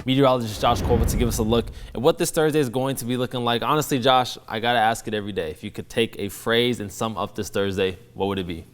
meteorologist Josh Colvin to give us a look at what this Thursday is going to be looking like. Honestly, Josh, I got to ask it every day. If you could take a phrase and sum up this Thursday, what would it be?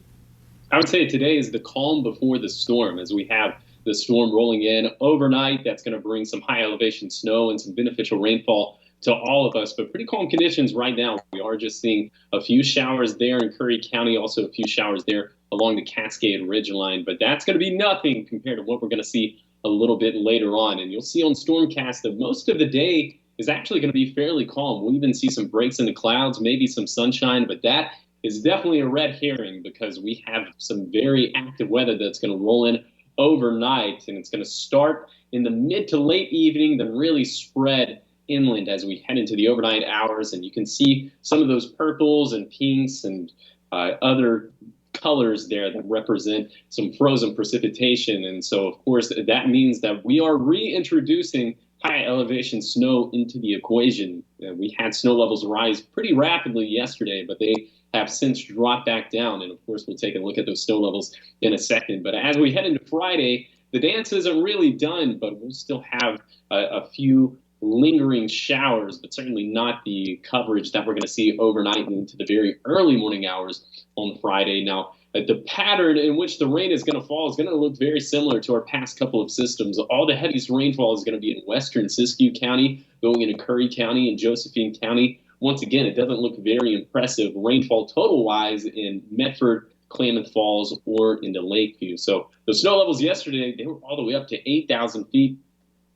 I would say today is the calm before the storm, as we have the storm rolling in overnight. That's going to bring some high elevation snow and some beneficial rainfall to all of us, but pretty calm conditions right now. We are just seeing a few showers there in Curry County, also a few showers there along the Cascade Ridgeline, but that's going to be nothing compared to what we're going to see a little bit later on. And you'll see on Stormcast that most of the day is actually going to be fairly calm. We'll even see some breaks in the clouds, maybe some sunshine, but that is definitely a red herring because we have some very active weather that's going to roll in overnight, and it's going to start in the mid to late evening, then really spread inland as we head into the overnight hours. And you can see some of those purples and pinks and other colors there that represent some frozen precipitation. And so, of course, that means that we are reintroducing high elevation snow into the equation. We had snow levels rise pretty rapidly yesterday, but they have since dropped back down. And of course, we'll take a look at those snow levels in a second. But as we head into Friday, the dance isn't really done, but we'll still have a few lingering showers, but certainly not the coverage that we're going to see overnight and into the very early morning hours on Friday. Now, the pattern in which the rain is going to fall is going to look very similar to our past couple of systems. All the heaviest rainfall is going to be in western Siskiyou County, going into Curry County and Josephine County. Once again, it doesn't look very impressive rainfall total-wise in Medford, Klamath Falls, or into Lakeview. So the snow levels yesterday, they were all the way up to 8,000 feet.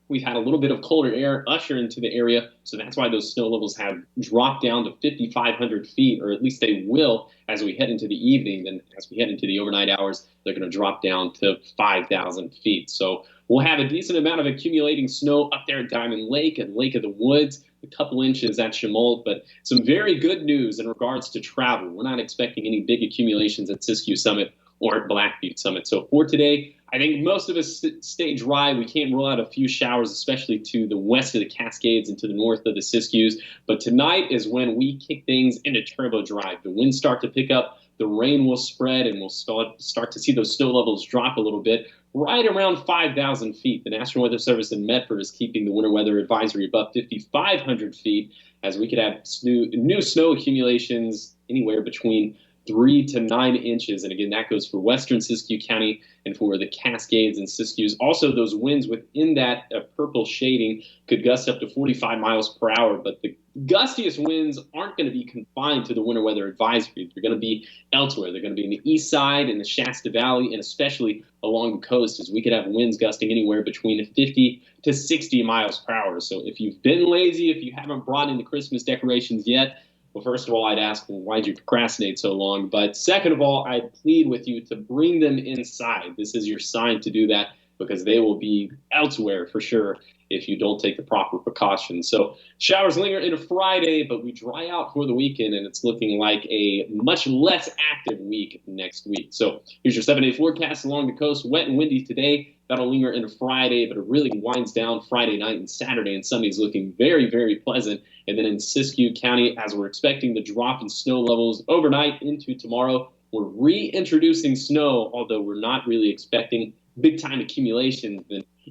We've had a little bit of colder air usher into the area, so that's why those snow levels have dropped down to 5,500 feet, or at least they will as we head into the evening. Then as we head into the overnight hours, they're going to drop down to 5,000 feet. So we'll have a decent amount of accumulating snow up there at Diamond Lake and Lake of the Woods, a couple inches at Chemolt, but some very good news in regards to travel. We're not expecting any big accumulations at Siskiyou Summit or at Black Butte Summit. So for today, I think most of us stay dry. We can't rule out a few showers, especially to the west of the Cascades and to the north of the Siskiyous. But tonight is when we kick things into turbo drive. The winds start to pick up, the rain will spread, and we'll start to see those snow levels drop a little bit, right around 5,000 feet. The National Weather Service in Medford is keeping the winter weather advisory above 5,500 feet, as we could have new snow accumulations anywhere between 3 to 9 inches. And again, that goes for western Siskiyou County and for the Cascades and Siskiyous. Also, those winds within that purple shading could gust up to 45 miles per hour. But the gustiest winds aren't going to be confined to the winter weather advisory. They're going to be elsewhere. They're going to be in the east side, in the Shasta Valley, and especially along the coast, as we could have winds gusting anywhere between 50 to 60 miles per hour. So if you've been lazy, if you haven't brought in the Christmas decorations yet, well, first of all, I'd ask, well, why'd you procrastinate so long? But second of all, I'd plead with you to bring them inside. This is your sign to do that, because they will be elsewhere for sure if you don't take the proper precautions. So showers linger into Friday, but we dry out for the weekend, and it's looking like a much less active week next week. So here's your 7-day forecast along the coast. Wet and windy today. That'll linger into Friday, but it really winds down Friday night, and Saturday and Sunday is looking very, very pleasant. And then in Siskiyou County, as we're expecting the drop in snow levels overnight into tomorrow, we're reintroducing snow, although we're not really expecting big-time accumulation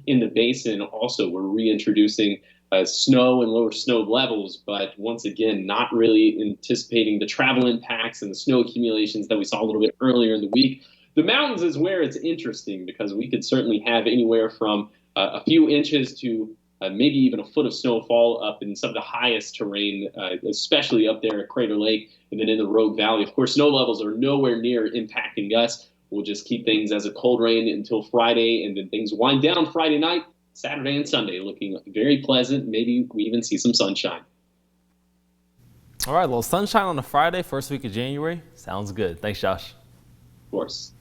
in the basin. Also, we're reintroducing snow and lower snow levels, but once again, not really anticipating the travel impacts and the snow accumulations that we saw a little bit earlier in the week. The mountains is where it's interesting, because we could certainly have anywhere from a few inches to maybe even a foot of snowfall up in some of the highest terrain, especially up there at Crater Lake and then in the Rogue Valley. Of course, snow levels are nowhere near impacting us. We'll just keep things as a cold rain until Friday, and then things wind down Friday night, Saturday and Sunday, looking very pleasant. Maybe we even see some sunshine. All right, a little sunshine on a Friday, first week of January. Sounds good. Thanks, Josh. Of course.